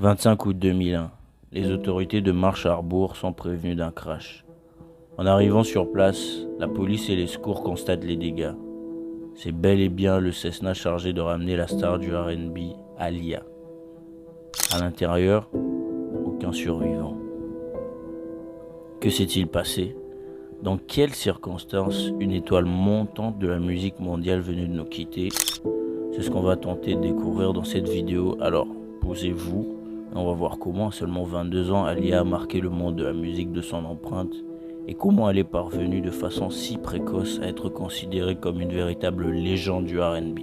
25 août 2001, les autorités de Marsh Harbour sont prévenues d'un crash. En arrivant sur place, la police et les secours constatent les dégâts. C'est bel et bien le Cessna chargé de ramener la star du R&B, Aaliyah. À l'intérieur, aucun survivant. Que s'est-il passé? Dans quelles circonstances une étoile montante de la musique mondiale venue de nous quitter? C'est ce qu'on va tenter de découvrir dans cette vidéo. Alors, posez-vous, et on va voir comment à seulement 22 ans, Aaliyah a marqué le monde de la musique de son empreinte et comment elle est parvenue de façon si précoce à être considérée comme une véritable légende du R&B.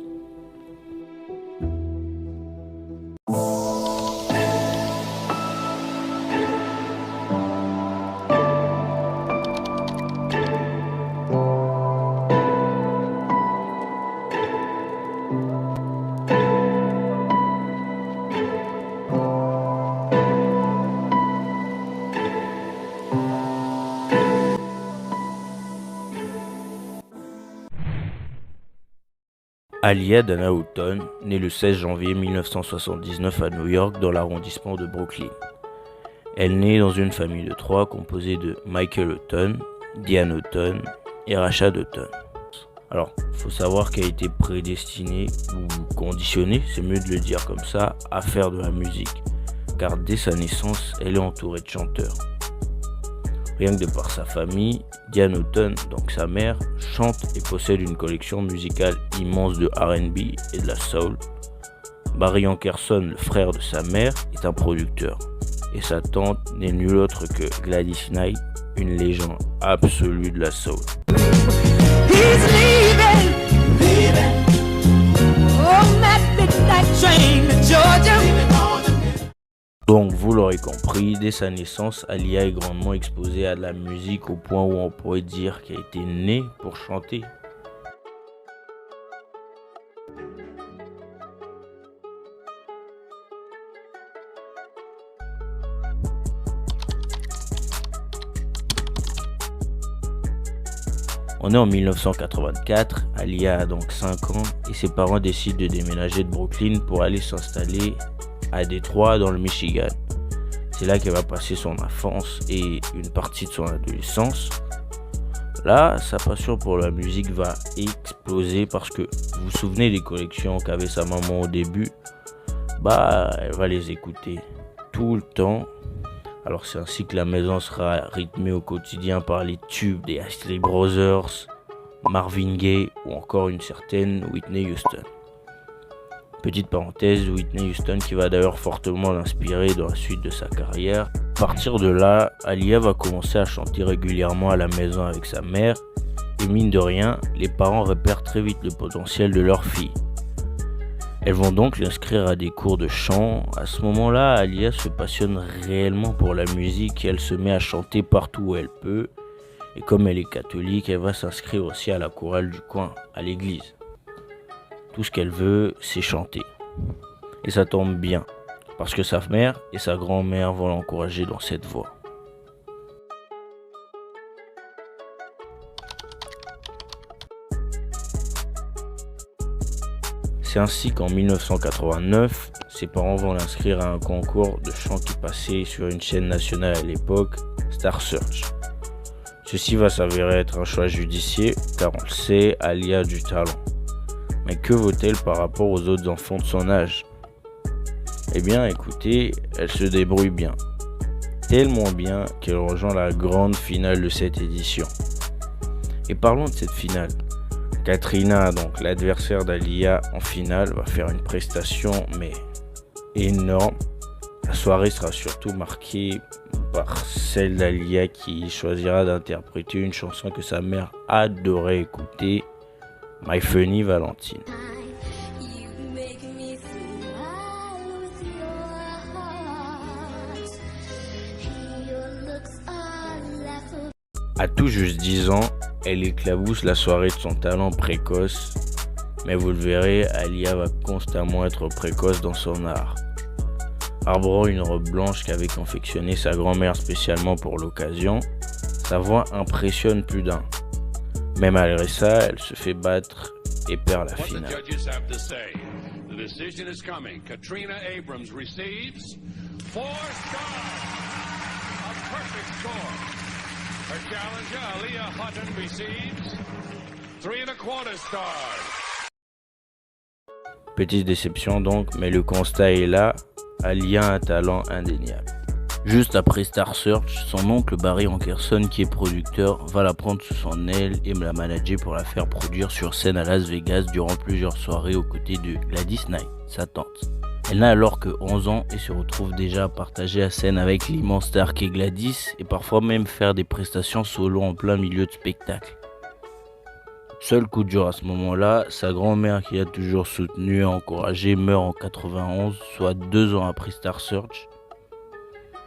Aaliyah Dana Houghton, née le 16 janvier 1979 à New York dans l'arrondissement de Brooklyn. Elle naît dans une famille de 3 composée de Michael Houghton, Diane Houghton et Rashad Houghton. Alors, il faut savoir qu'elle a été prédestinée ou conditionnée, c'est mieux de le dire comme ça, à faire de la musique, car dès sa naissance, elle est entourée de chanteurs. Rien que de par sa famille, Diane Houghton, donc sa mère, chante et possède une collection musicale immense de R&B et de la soul. Barry Ankerson, le frère de sa mère, est un producteur. Et sa tante n'est nulle autre que Gladys Knight, une légende absolue de la soul. Donc vous l'aurez compris, dès sa naissance, Aaliyah est grandement exposée à de la musique au point où on pourrait dire qu'elle a été née pour chanter. On est en 1984, Aaliyah a donc 5 ans et ses parents décident de déménager de Brooklyn pour aller s'installer à Détroit dans le Michigan. C'est là qu'elle va passer son enfance et une partie de son adolescence. Là, sa passion pour la musique va exploser parce que vous vous souvenez des collections qu'avait sa maman au début? Elle va les écouter tout le temps. Alors c'est ainsi que la maison sera rythmée au quotidien par les tubes des Isley Brothers, Marvin Gaye ou encore une certaine Whitney Houston. Petite parenthèse, Whitney Houston qui va d'ailleurs fortement l'inspirer dans la suite de sa carrière. À partir de là, Aaliyah va commencer à chanter régulièrement à la maison avec sa mère. Et mine de rien, les parents repèrent très vite le potentiel de leur fille. Elles vont donc l'inscrire à des cours de chant. À ce moment-là, Aaliyah se passionne réellement pour la musique et elle se met à chanter partout où elle peut. Et comme elle est catholique, elle va s'inscrire aussi à la chorale du coin, à l'église. Tout ce qu'elle veut, c'est chanter. Et ça tombe bien, parce que sa mère et sa grand-mère vont l'encourager dans cette voie. C'est ainsi qu'en 1989, ses parents vont l'inscrire à un concours de chant qui passait sur une chaîne nationale à l'époque, Star Search. Ceci va s'avérer être un choix judicieux, car on le sait, Aaliyah a du talent. Mais que vaut-elle par rapport aux autres enfants de son âge? Eh bien écoutez, elle se débrouille bien. Tellement bien qu'elle rejoint la grande finale de cette édition. Et parlons de cette finale. Katrina, donc l'adversaire d'Aaliyah en finale, va faire une prestation mais énorme. La soirée sera surtout marquée par celle d'Aaliyah qui choisira d'interpréter une chanson que sa mère adorait écouter, My Funny Valentine. À tout juste 10 ans, elle éclabousse la soirée de son talent précoce, mais vous le verrez, Aaliyah va constamment être précoce dans son art. Arborant une robe blanche qu'avait confectionnée sa grand-mère spécialement pour l'occasion, sa voix impressionne plus d'un. Mais malgré ça, elle se fait battre et perd la finale. 4 stars. A perfect score. Her challenger, Aaliyah Hutton, receives 3¼ stars. Petite déception donc, mais le constat est là, Aaliyah a un talent indéniable. Juste après Star Search, son oncle Barry Ankerson, qui est producteur, va la prendre sous son aile et me la manager pour la faire produire sur scène à Las Vegas durant plusieurs soirées aux côtés de Gladys Knight, sa tante. Elle n'a alors que 11 ans et se retrouve déjà à partager la scène avec l'immense star qu'est Gladys et parfois même faire des prestations solo en plein milieu de spectacle. Seul coup dur à ce moment-là, sa grand-mère qui a toujours soutenu et encouragé meurt en 91, soit 2 ans après Star Search.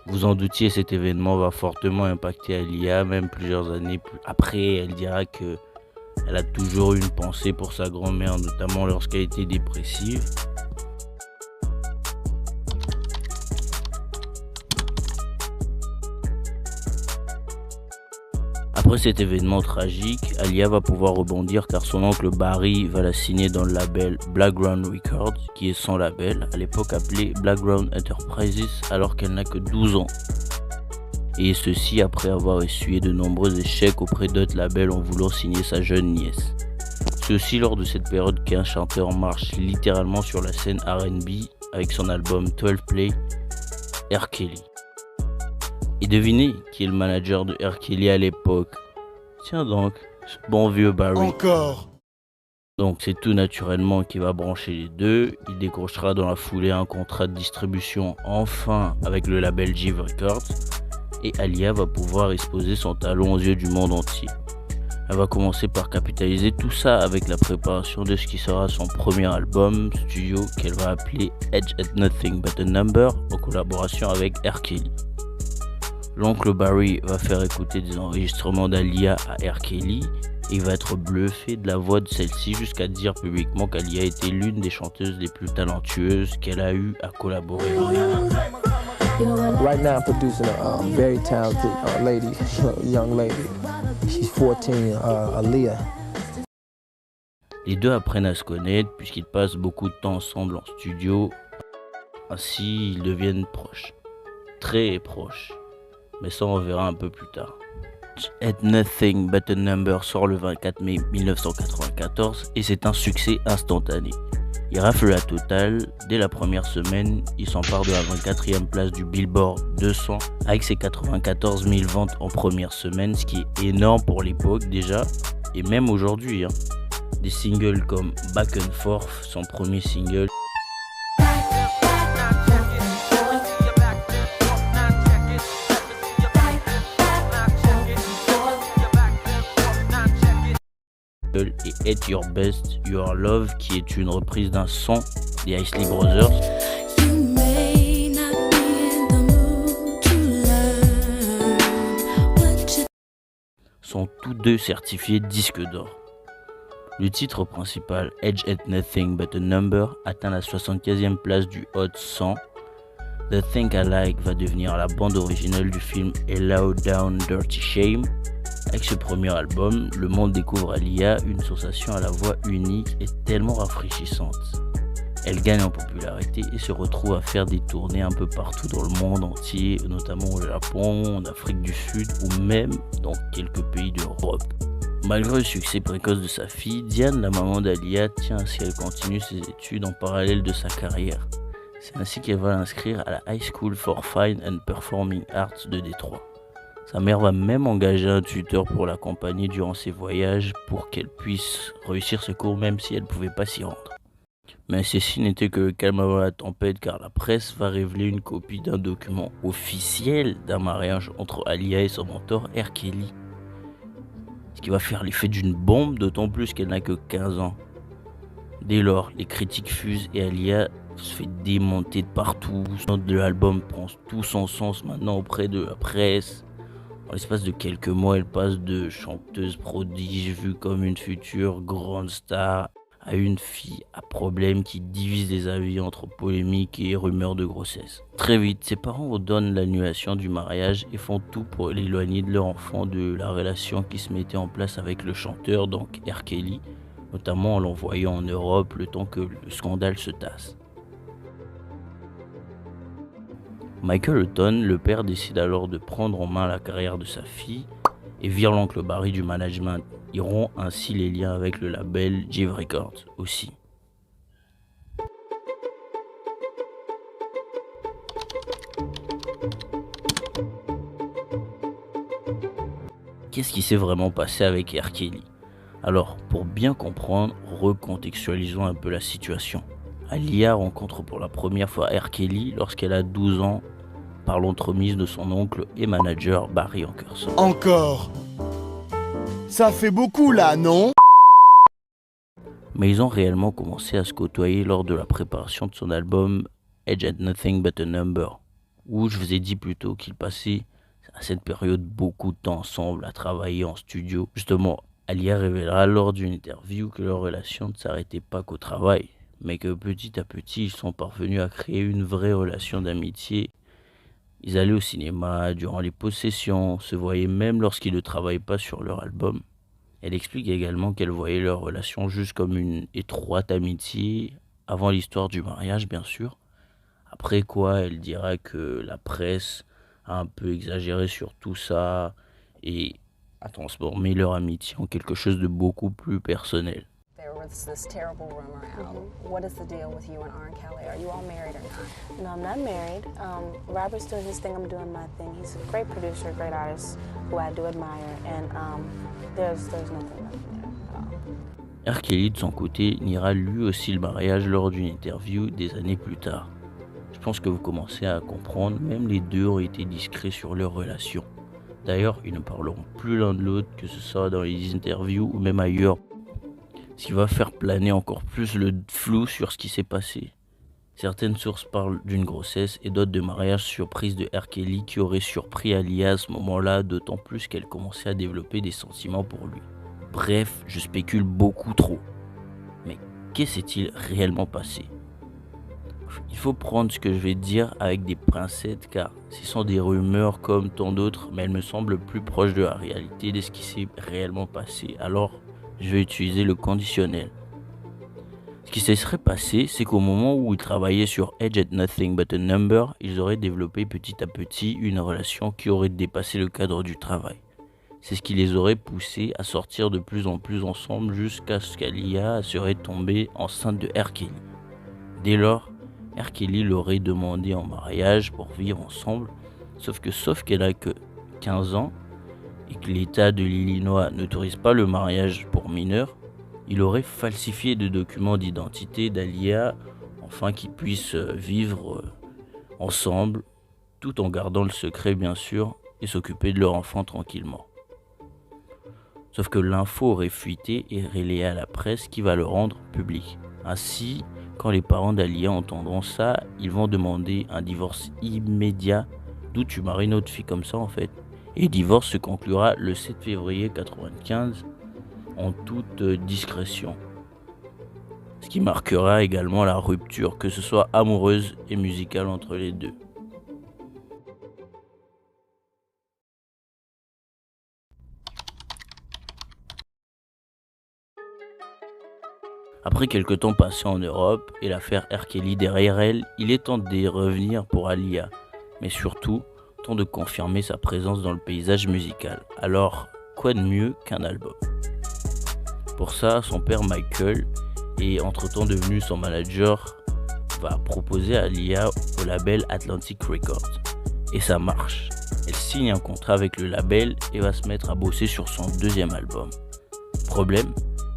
Vous en doutiez, cet événement va fortement impacter Aaliyah, même plusieurs années plus après. Elle dira que elle a toujours eu une pensée pour sa grand-mère, notamment lorsqu'elle était dépressive. Après cet événement tragique, Aaliyah va pouvoir rebondir car son oncle Barry va la signer dans le label Blackground Records, qui est son label, à l'époque appelé Blackground Enterprises, alors qu'elle n'a que 12 ans. Et ceci après avoir essuyé de nombreux échecs auprès d'autres labels en voulant signer sa jeune nièce. C'est aussi lors de cette période qu'un chanteur marche littéralement sur la scène R&B avec son album 12 Play, R. Kelly. Et devinez qui est le manager de R. Kelly à l'époque? Tiens donc, ce bon vieux Barry. Encore. Donc c'est tout naturellement qu'il va brancher les deux. Il décrochera dans la foulée un contrat de distribution enfin avec le label Jive Records. Et Aaliyah va pouvoir exposer son talent aux yeux du monde entier. Elle va commencer par capitaliser tout ça avec la préparation de ce qui sera son premier album studio qu'elle va appeler Edge at Nothing But a Number en collaboration avec R. Kelly. L'oncle Barry va faire écouter des enregistrements d'Aaliyah à R. Kelly et il va être bluffé de la voix de celle-ci jusqu'à dire publiquement qu'Aaliyah était l'une des chanteuses les plus talentueuses qu'elle a eu à collaborer. Right now I'm producing a very talented lady, young lady. She's 14, Aaliyah. Les deux apprennent à se connaître puisqu'ils passent beaucoup de temps ensemble en studio. Ainsi, ils deviennent proches. Très proches. Mais ça on verra un peu plus tard. At Nothing But a Number sort le 24 mai 1994 et c'est un succès instantané. Il rafle la totale. Dès la première semaine, il s'empare de la 24e place du Billboard 200 avec ses 94 000 ventes en première semaine, ce qui est énorme pour l'époque déjà et même aujourd'hui. Des singles comme Back and Forth, son premier single, et At Your Best, Your Love, qui est une reprise d'un son des Isley Brothers, sont tous deux certifiés disque d'or. Le titre principal, Edge at Nothing But a Number, atteint la 75e place du Hot 100. The Thing I Like va devenir la bande originale du film A Low Down Dirty Shame. Avec ce premier album, le monde découvre Aaliyah, une sensation à la voix unique et tellement rafraîchissante. Elle gagne en popularité et se retrouve à faire des tournées un peu partout dans le monde entier, notamment au Japon, en Afrique du Sud ou même dans quelques pays d'Europe. Malgré le succès précoce de sa fille, Diane, la maman d'Aaliyah, tient à ce qu'elle continue ses études en parallèle de sa carrière. C'est ainsi qu'elle va l'inscrire à la High School for Fine and Performing Arts de Détroit. Sa mère va même engager un tuteur pour l'accompagner durant ses voyages pour qu'elle puisse réussir ses cours même si elle ne pouvait pas s'y rendre. Mais ceci n'était que le calme avant la tempête car la presse va révéler une copie d'un document officiel d'un mariage entre Aaliyah et son mentor R. Kelly. Ce qui va faire l'effet d'une bombe, d'autant plus qu'elle n'a que 15 ans. Dès lors, les critiques fusent et Aaliyah se fait démonter de partout. L'album prend tout son sens maintenant auprès de la presse. En l'espace de quelques mois, elle passe de chanteuse prodige vue comme une future grande star à une fille à problème qui divise les avis entre polémiques et rumeurs de grossesse. Très vite, ses parents ordonnent l'annulation du mariage et font tout pour l'éloigner de leur enfant de la relation qui se mettait en place avec le chanteur, donc R. Kelly, notamment en l'envoyant en Europe le temps que le scandale se tasse. Michael Hutton, le père, décide alors de prendre en main la carrière de sa fille et vire l'oncle Barry du management. Ils rompt ainsi les liens avec le label Jive Records aussi. Qu'est-ce qui s'est vraiment passé avec R. Kelly? Alors, pour bien comprendre, recontextualisons un peu la situation. Aaliyah rencontre pour la première fois R. Kelly lorsqu'elle a 12 ans par l'entremise de son oncle et manager Barry Ankerson. Encore. Ça fait beaucoup là, non? Mais ils ont réellement commencé à se côtoyer lors de la préparation de son album Age at Nothing But a Number, où je vous ai dit plus tôt qu'ils passaient à cette période beaucoup de temps ensemble à travailler en studio. Justement, Aaliyah révélera lors d'une interview que leur relation ne s'arrêtait pas qu'au travail, mais que petit à petit, ils sont parvenus à créer une vraie relation d'amitié. Ils allaient au cinéma durant les pauses sessions, se voyaient même lorsqu'ils ne travaillaient pas sur leur album. Elle explique également qu'elle voyait leur relation juste comme une étroite amitié, avant l'histoire du mariage bien sûr. Après quoi, elle dira que la presse a un peu exagéré sur tout ça et a transformé leur amitié en quelque chose de beaucoup plus personnel. There was this terrible rumor out. What is the deal with you and R. Kelly? Are you all married or not? No, I'm not married. Robert's doing his thing, I'm doing my thing. He's a great producer, great artist who I do admire, and there's nothing there. R. Kelly de son côté niera lui aussi le mariage lors d'une interview des années plus tard. Je pense que vous commencez à comprendre, même les deux ont été discrets sur leur relation. D'ailleurs, ils ne parleront plus l'un de l'autre, que ce soit dans les interviews ou même ailleurs. Ce qui va faire planer encore plus le flou sur ce qui s'est passé. Certaines sources parlent d'une grossesse et d'autres de mariage surprise de R. Kelly qui aurait surpris Aaliyah à ce moment-là, d'autant plus qu'elle commençait à développer des sentiments pour lui. Bref, je spécule beaucoup trop. Mais qu'est-ce qui s'est-il réellement passé? Il faut prendre ce que je vais dire avec des pincettes car ce sont des rumeurs comme tant d'autres, mais elles me semblent plus proches de la réalité de ce qui s'est réellement passé. Alors, je vais utiliser le conditionnel. Ce qui se serait passé, c'est qu'au moment où ils travaillaient sur Age at Nothing But a Number, ils auraient développé petit à petit une relation qui aurait dépassé le cadre du travail. C'est ce qui les aurait poussés à sortir de plus en plus ensemble jusqu'à ce qu'Aaliyah serait tombée enceinte de R. Kelly. Dès lors, R. Kelly l'aurait demandé en mariage pour vivre ensemble, sauf qu'elle a que 15 ans et que l'État de l'Illinois n'autorise pas le mariage pour mineurs, il aurait falsifié des documents d'identité d'Aaliyah afin qu'ils puissent vivre ensemble tout en gardant le secret bien sûr et s'occuper de leur enfant tranquillement. Sauf que l'info aurait fuité et relayé à la presse qui va le rendre public. Ainsi, quand les parents d'Aaliyah entendront ça, ils vont demander un divorce immédiat. D'où tu maries notre fille comme ça en fait. Et le divorce se conclura le 7 février 1995 en toute discrétion. Ce qui marquera également la rupture, que ce soit amoureuse et musicale entre les deux. Après quelques temps passés en Europe et l'affaire R. Kelly derrière elle, il est temps de revenir pour Aaliyah, mais surtout, temps de confirmer sa présence dans le paysage musical. Alors, quoi de mieux qu'un album? Pour ça, son père Michael, et entre-temps devenu son manager, va proposer à Aaliyah au label Atlantic Records. Et ça marche. Elle signe un contrat avec le label et va se mettre à bosser sur son deuxième album. Problème,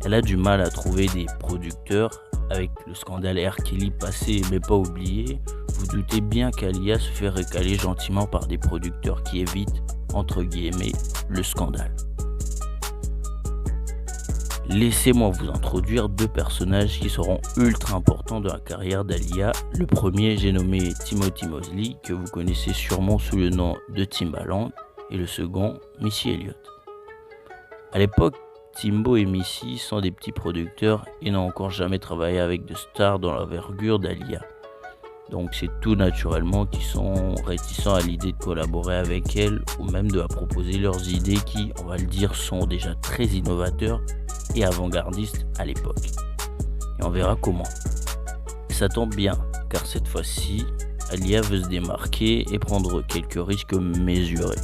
elle a du mal à trouver des producteurs. Avec le scandale R. Kelly passé mais pas oublié, vous doutez bien qu'Aaliyah se fait recaler gentiment par des producteurs qui évitent, entre guillemets, le scandale. Laissez-moi vous introduire deux personnages qui seront ultra importants dans la carrière d'Aaliyah. Le premier, j'ai nommé Timothy Mosley, que vous connaissez sûrement sous le nom de Timbaland, et le second, Missy Elliott. À l'époque, Timbo et Missy sont des petits producteurs et n'ont encore jamais travaillé avec de stars dans l'envergure d'Aaliyah. Donc c'est tout naturellement qu'ils sont réticents à l'idée de collaborer avec elle ou même de la proposer leurs idées qui, on va le dire, sont déjà très innovateurs et avant-gardistes à l'époque. Et on verra comment. Ça tombe bien, car cette fois-ci, Aaliyah veut se démarquer et prendre quelques risques mesurés.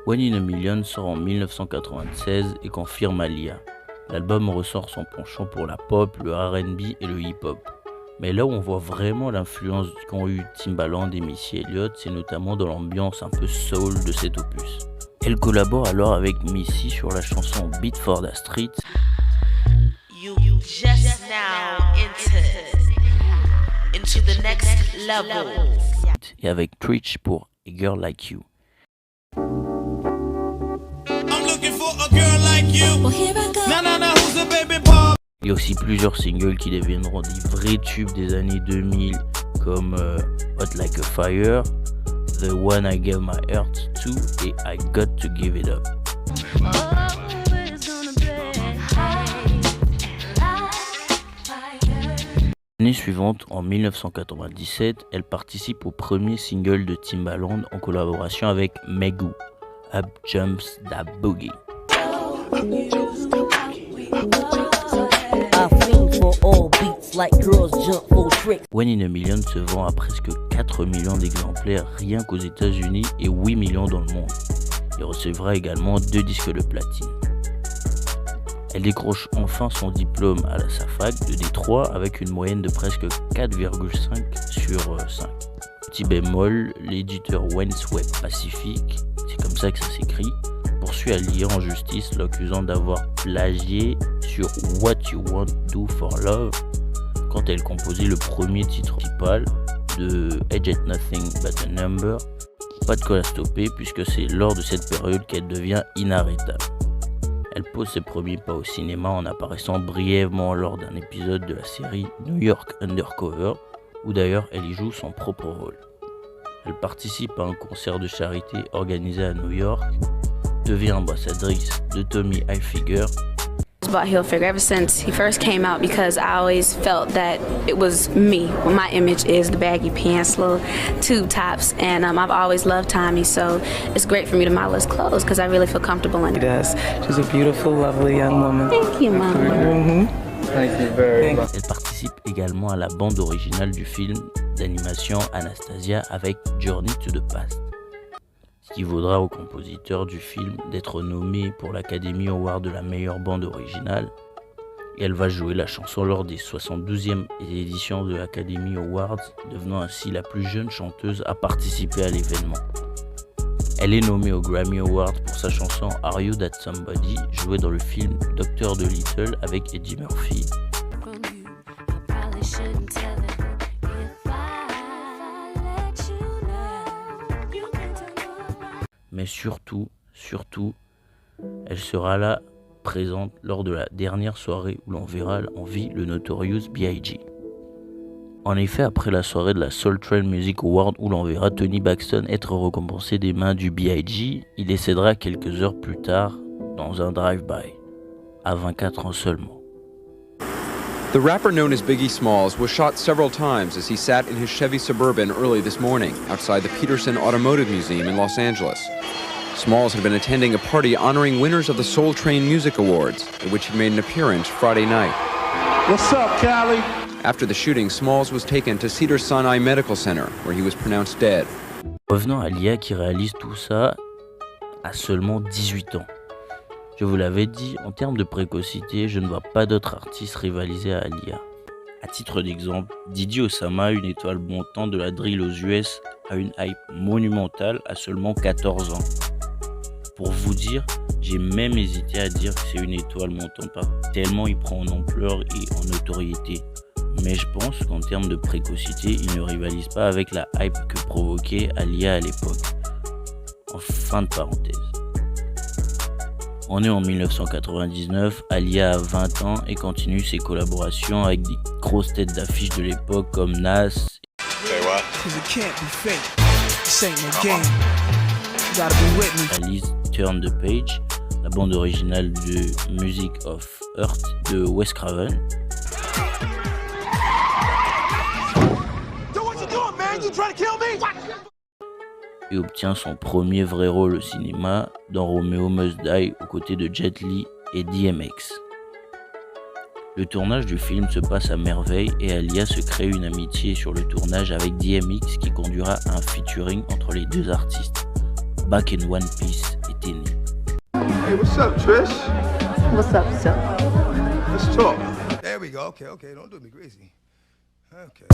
One in a Million sort en 1996 et confirme Aaliyah. L'album ressort son penchant pour la pop, le R&B et le hip-hop. Mais là où on voit vraiment l'influence qu'ont eu Timbaland et Missy Elliott, c'est notamment dans l'ambiance un peu soul de cet opus. Elle collabore alors avec Missy sur la chanson Beat for the Street. You just now into the next level. Et avec Treach pour A Girl Like You. I'm looking for a girl like you. Well, here I go. Nah, who's a baby boy? Il y a aussi plusieurs singles qui deviendront des vrais tubes des années 2000 comme Hot Like a Fire, The One I Gave My Heart To et I Got To Give It Up. L'année suivante, en 1997, elle participe au premier single de Timbaland en collaboration avec Megu, Up Jumps Da Boogie. One in a Million se vend à presque 4 millions d'exemplaires rien qu'aux États-Unis et 8 millions dans le monde. Il recevra également 2 disques de platine. Elle décroche enfin son diplôme à sa fac de Détroit avec une moyenne de presque 4,5 sur 5. Petit bémol, l'éditeur Wentz Web Pacific, c'est comme ça que ça s'écrit, poursuit Aaliyah en justice l'accusant d'avoir plagié sur What You Want Do For Love quand elle composait le premier titre principal de Age Ain't Nothing But a Number. Pas de quoi la stopper puisque c'est lors de cette période qu'elle devient inarrêtable. Elle pose ses premiers pas au cinéma en apparaissant brièvement lors d'un épisode de la série New York Undercover, où d'ailleurs elle y joue son propre rôle. Elle participe à un concert de charité organisé à New York, devient ambassadrice de Tommy Hilfiger. About Hilfiger ever since he first came out because I always felt that it was me. Well, my image is the baggy pants, little tube tops, and I've always loved Tommy, so it's great for me to model his clothes because I really feel comfortable in it. Yes, she's a beautiful, lovely young woman. Thank you, Mom. Thank you very much. Elle participe également à la bande originale du film d'animation Anastasia avec Journey to the Past. Ce qui vaudra au compositeur du film d'être nommé pour l'Academy Award de la meilleure bande originale. Et elle va jouer la chanson lors des 72e éditions de l'Academy Awards, devenant ainsi la plus jeune chanteuse à participer à l'événement. Elle est nommée au Grammy Award pour sa chanson Are You That Somebody, jouée dans le film Dr. Dolittle avec Eddie Murphy. Mais surtout, elle sera là présente lors de la dernière soirée où l'on verra en vie le Notorious B.I.G. En effet, après la soirée de la Soul Train Music Award où l'on verra Tony Braxton être récompensé des mains du B.I.G., il décédera quelques heures plus tard dans un drive-by, à 24 ans seulement. The rapper known as Biggie Smalls was shot several times as he sat in his Chevy Suburban early this morning outside the Peterson Automotive Museum in Los Angeles. Smalls had been attending a party honoring winners of the Soul Train Music Awards, at which he made an appearance Friday night. What's up, Cali? After the shooting, Smalls was taken to Cedars-Sinai Medical Center, where he was pronounced dead. Revenons à Aaliyah qui réalise tout ça à seulement 18 ans. Je vous l'avais dit, en termes de précocité, je ne vois pas d'autres artistes rivaliser à Aaliyah. À titre d'exemple, Didi Osama, une étoile montante de la drill aux US, a une hype monumentale à seulement 14 ans. Pour vous dire, j'ai même hésité à dire que c'est une étoile montante, tellement il prend en ampleur et en notoriété. Mais je pense qu'en termes de précocité, il ne rivalise pas avec la hype que provoquait Aaliyah à l'époque. En fin de parenthèse. On est en 1999, Aaliyah a 20 ans et continue ses collaborations avec des grosses têtes d'affiche de l'époque comme Nas. Alice Turn the Page, la bande originale de Music of Earth de Wes Craven. Et obtient son premier vrai rôle au cinéma dans Romeo Must Die aux côtés de Jet Li et DMX. Le tournage du film se passe à merveille et Aaliyah se crée une amitié sur le tournage avec DMX qui conduira à un featuring entre les deux artistes. Back in One Piece était né. Hey, what's up, Trish? What's up, sir? Let's talk. There we go. Okay, don't do me crazy. Okay.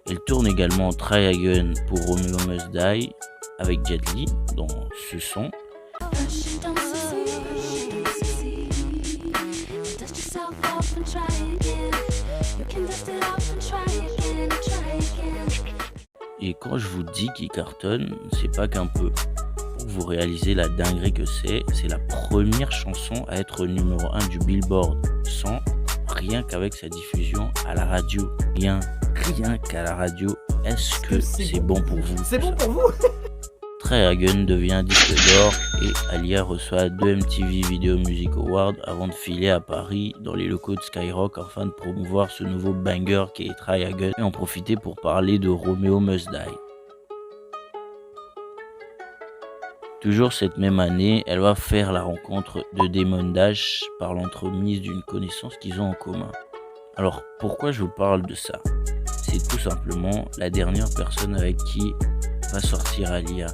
Elle tourne également Try Again pour Romeo Must Die avec Jet Li dans ce son. Et quand je vous dis qu'il cartonne, c'est pas qu'un peu. Pour vous réaliser la dinguerie que c'est la première chanson à être numéro 1 du Billboard 100, rien qu'avec sa diffusion à la radio. Rien qu'à la radio. Est-ce que c'est bon pour vous? C'est bon pour vous? Try Again devient disque d'or et Aaliyah reçoit 2 MTV Video Music Awards avant de filer à Paris dans les locaux de Skyrock afin de promouvoir ce nouveau banger qui est Try Again et en profiter pour parler de Romeo Must Die. Toujours cette même année, elle va faire la rencontre de Damon Dash par l'entremise d'une connaissance qu'ils ont en commun. Alors pourquoi je vous parle de ça? C'est tout simplement la dernière personne avec qui va sortir Aaliyah.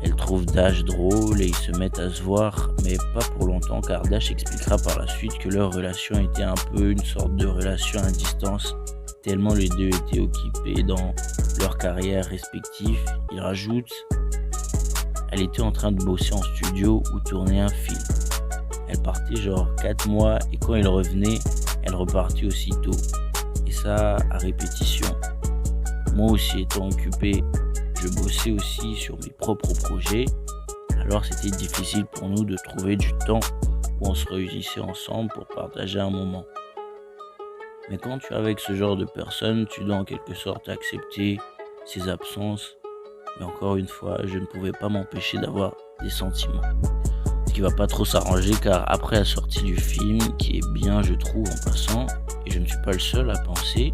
Elle trouve Dash drôle et ils se mettent à se voir, mais pas pour longtemps car Dash expliquera par la suite que leur relation était un peu une sorte de relation à distance, tellement les deux étaient occupés dans leur carrière respective. Il rajoute, elle était en train de bosser en studio ou tourner un film. Elle partait genre 4 mois et quand elle revenait, elle repartait aussitôt. Et ça à répétition. Moi aussi étant occupé, je bossais aussi sur mes propres projets, alors c'était difficile pour nous de trouver du temps où on se réunissait ensemble pour partager un moment. Mais quand tu es avec ce genre de personnes, tu dois en quelque sorte accepter ses absences. Mais encore une fois, je ne pouvais pas m'empêcher d'avoir des sentiments. Ce qui va pas trop s'arranger car après la sortie du film, qui est bien je trouve en passant, et je ne suis pas le seul à penser,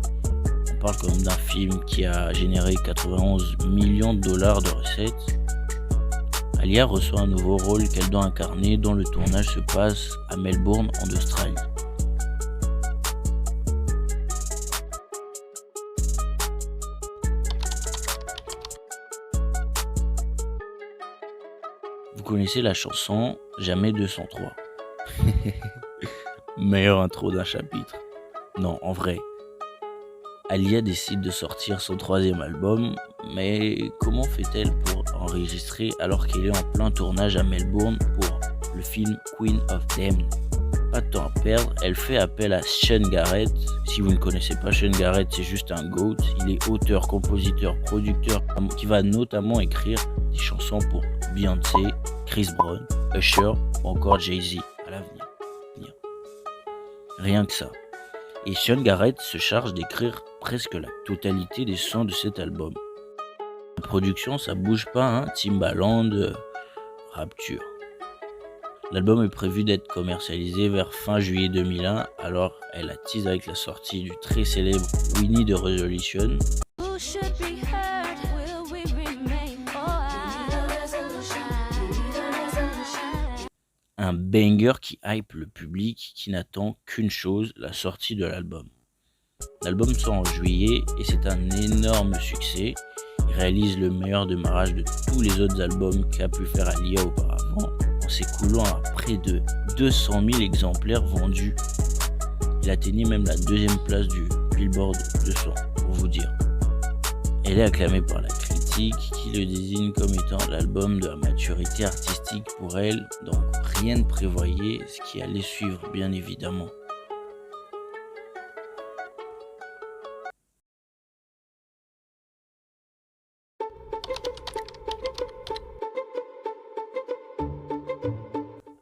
on parle comme d'un film qui a généré 91 millions de dollars de recettes. Aaliyah reçoit un nouveau rôle qu'elle doit incarner dont le tournage se passe à Melbourne en Australie. Vous connaissez la chanson Jamais 203. Meilleure intro d'un chapitre. Non, en vrai. Aaliyah décide de sortir son 3e album, mais comment fait-elle pour enregistrer alors qu'elle est en plein tournage à Melbourne pour le film Queen of Damned? Pas de temps à perdre, elle fait appel à Sean Garrett. Si vous ne connaissez pas Sean Garrett, c'est juste un GOAT. Il est auteur, compositeur, producteur, qui va notamment écrire des chansons pour Beyoncé, Chris Brown, Usher ou encore Jay-Z à l'avenir. Rien que ça. Et Sean Garrett se charge d'écrire presque la totalité des sons de cet album. La production, ça bouge pas, hein, Timbaland, Rapture. L'album est prévu d'être commercialisé vers fin juillet 2001, alors elle attise avec la sortie du très célèbre We Need a Resolution. Un banger qui hype le public qui n'attend qu'une chose, la sortie de l'album. L'album sort en juillet et c'est un énorme succès. Il réalise le meilleur démarrage de tous les autres albums qu'a pu faire Aaliyah auparavant, en s'écoulant à près de 200 000 exemplaires vendus. Il atteignait même la 2e place du Billboard 200, pour vous dire. Elle est acclamée par la critique qui le désigne comme étant l'album de la maturité artistique pour elle, donc rien ne prévoyait ce qui allait suivre bien évidemment.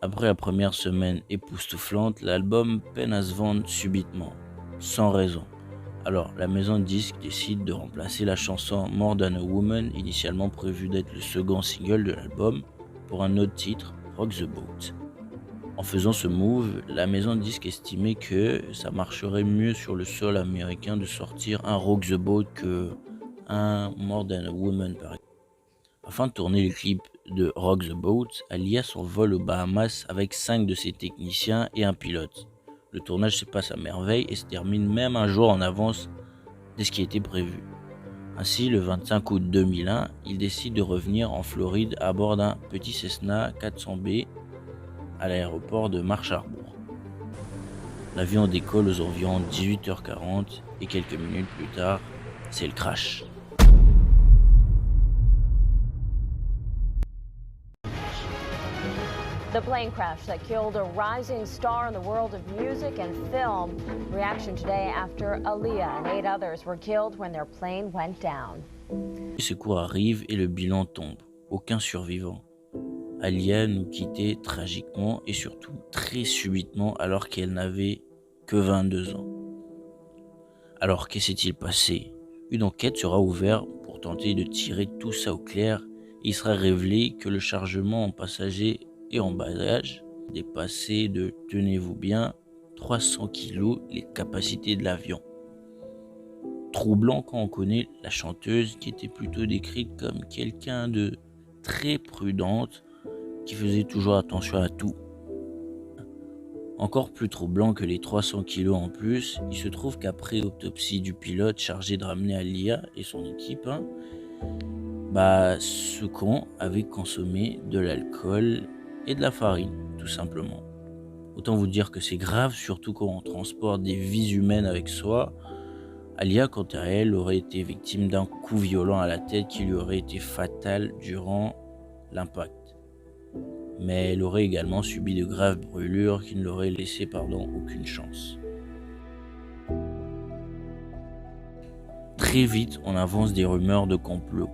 Après la première semaine époustouflante, l'album peine à se vendre subitement, sans raison. Alors, la maison de disques décide de remplacer la chanson More Than a Woman, initialement prévue d'être le second single de l'album, pour un autre titre, Rock the Boat. En faisant ce move, la maison de disques estimait que ça marcherait mieux sur le sol américain de sortir un Rock the Boat que un More Than a Woman par exemple. Afin de tourner le clip de Rock the Boat, Aaliyah s'envole aux Bahamas avec 5 de ses techniciens et un pilote. Le tournage se passe à merveille et se termine même un jour en avance de ce qui était prévu. Ainsi, le 25 août 2001, il décide de revenir en Floride à bord d'un petit Cessna 400B à l'aéroport de Marsh Harbour. L'avion décolle aux environs 18h40 et quelques minutes plus tard, c'est le crash. The plane crash that killed a rising star in the world of music and film. Reaction today after Aaliyah and 8 others were killed when their plane went down. Les secours arrivent et le bilan tombe. Aucun survivant. Aaliyah nous quittait tragiquement et surtout très subitement alors qu'elle n'avait que 22 ans. Alors que s'est-il passé? Une enquête sera ouverte pour tenter de tirer tout ça au clair. Il sera révélé que le chargement en passagers et en bagage dépassait de, tenez-vous bien, 300 kg les capacités de l'avion. Troublant quand on connaît la chanteuse qui était plutôt décrite comme quelqu'un de très prudente, qui faisait toujours attention à tout. Encore plus troublant que les 300 kg en plus, il se trouve qu'après l'autopsie du pilote chargé de ramener Aaliyah et son équipe, ce con avait consommé de l'alcool et de la farine, tout simplement. Autant vous dire que c'est grave, surtout quand on transporte des vies humaines avec soi. Aaliyah, quant à elle, aurait été victime d'un coup violent à la tête qui lui aurait été fatal durant l'impact. Mais elle aurait également subi de graves brûlures qui ne l'auraient laissé aucune chance. Très vite, on avance des rumeurs de complot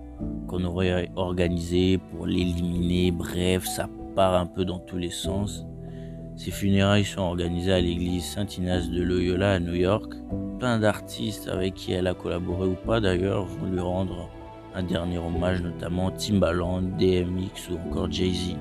qu'on aurait organisé pour l'éliminer. Bref, ça part un peu dans tous les sens. Ses funérailles sont organisées à l'église Saint-Ignace de Loyola à New York. Plein d'artistes avec qui elle a collaboré ou pas d'ailleurs vont lui rendre un dernier hommage, notamment Timbaland, DMX ou encore Jay-Z.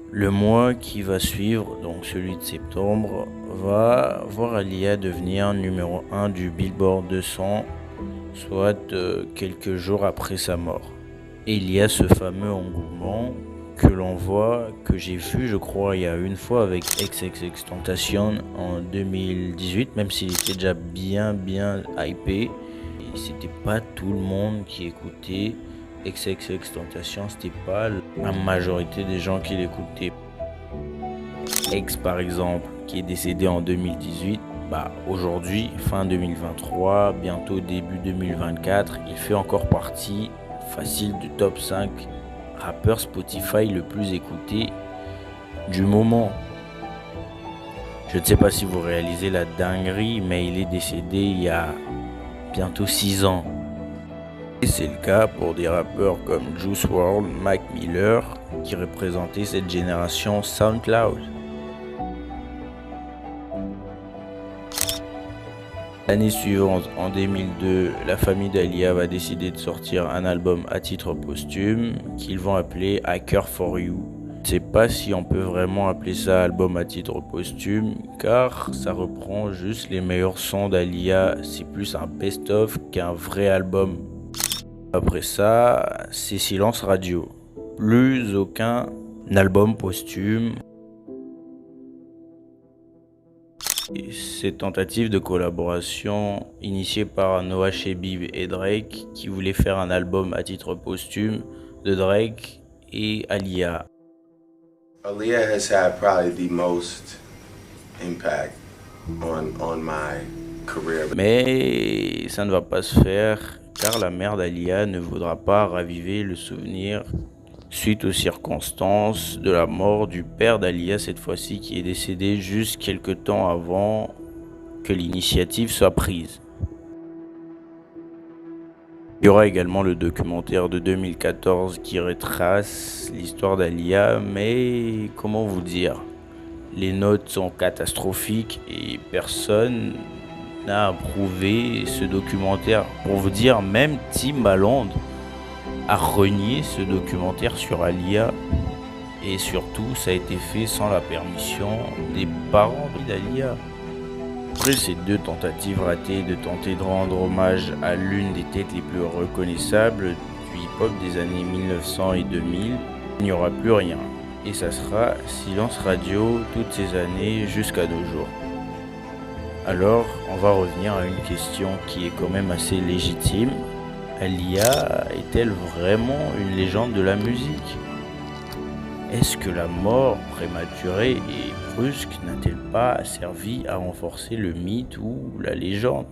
Le mois qui va suivre, donc celui de septembre, va voir Aaliyah devenir numéro 1 du Billboard 200, soit quelques jours après sa mort. Et il y a ce fameux engouement que l'on voit, que j'ai vu je crois il y a une fois avec XXXTentacion en 2018, même s'il était déjà bien hypé. Et c'était pas tout le monde qui écoutait XXXTentacion, c'était pas la majorité des gens qui l'écoutaient. X par exemple, qui est décédé en 2018, aujourd'hui, fin 2023, bientôt début 2024, il fait encore partie facile du top 5 rappeurs Spotify le plus écouté du moment. Je ne sais pas si vous réalisez la dinguerie, mais il est décédé il y a bientôt 6 ans. Et c'est le cas pour des rappeurs comme Juice WRLD, Mac Miller, qui représentaient cette génération SoundCloud. L'année suivante, en 2002, la famille d'Aaliyah va décider de sortir un album à titre posthume qu'ils vont appeler Hacker for You. Je ne sais pas si on peut vraiment appeler ça album à titre posthume, car ça reprend juste les meilleurs sons d'Aaliyah. C'est plus un best-of qu'un vrai album. Après ça, c'est silence radio. Plus aucun album posthume. Et ces tentatives de collaboration initiées par Noah Shebib et Drake qui voulaient faire un album à titre posthume de Drake et Aaliyah. Aaliyah has had probably the most impact on my career. Mais ça ne va pas se faire car la mère d'Aaliyah ne voudra pas raviver le souvenir suite aux circonstances de la mort du père d'Aaliyah, cette fois-ci qui est décédé juste quelques temps avant que l'initiative soit prise. Il y aura également le documentaire de 2014 qui retrace l'histoire d'Aaliyah, mais comment vous dire, Les notes sont catastrophiques et personne n'a approuvé ce documentaire. Pour vous dire, même Timbaland a renié ce documentaire sur Aaliyah. Et surtout, ça a été fait sans la permission des parents d'Aaliyah. Après ces deux tentatives ratées de tenter de rendre hommage à l'une des têtes les plus reconnaissables du hip-hop des années 1900 et 2000, il n'y aura plus rien. Et ça sera silence radio toutes ces années jusqu'à nos jours. Alors, on va revenir à une question qui est quand même assez légitime. Aaliyah est-elle vraiment une légende de la musique ? Est-ce que la mort prématurée et brusque n'a-t-elle pas servi à renforcer le mythe ou la légende ?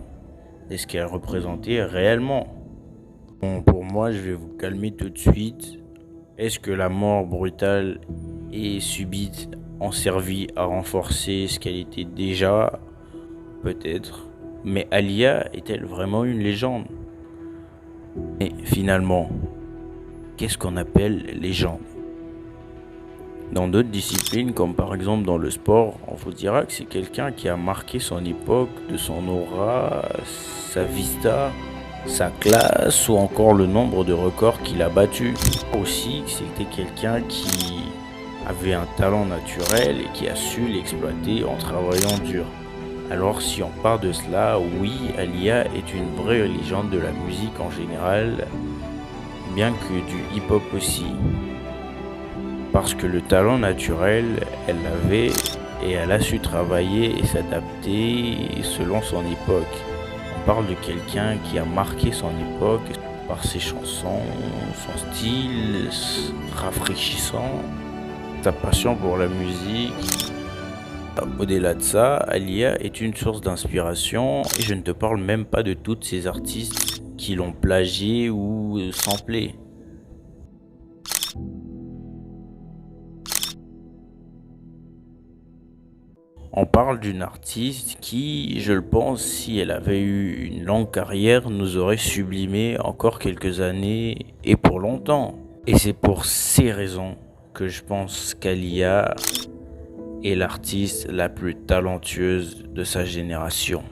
Est-ce qu'elle représentait réellement ? Bon, pour moi, je vais vous calmer tout de suite. Est-ce que la mort brutale et subite ont servi à renforcer ce qu'elle était déjà ? Peut-être. Mais Aaliyah est-elle vraiment une légende ? Et finalement, qu'est-ce qu'on appelle légende ? Dans d'autres disciplines, comme par exemple dans le sport, on vous dira que c'est quelqu'un qui a marqué son époque de son aura, sa vista, sa classe ou encore le nombre de records qu'il a battus. Aussi, c'était quelqu'un qui avait un talent naturel et qui a su l'exploiter en travaillant dur. Alors si on part de cela, oui, Aaliyah est une vraie légende de la musique en général, bien que du hip-hop aussi. Parce que le talent naturel, elle l'avait et elle a su travailler et s'adapter selon son époque. On parle de quelqu'un qui a marqué son époque par ses chansons, son style rafraîchissant, sa passion pour la musique. Au-delà de ça, Aaliyah est une source d'inspiration et je ne te parle même pas de toutes ces artistes qui l'ont plagié ou samplé. On parle d'une artiste qui, je le pense, si elle avait eu une longue carrière, nous aurait sublimé encore quelques années et pour longtemps. Et c'est pour ces raisons que je pense qu'Aaliyah est l'artiste la plus talentueuse de sa génération.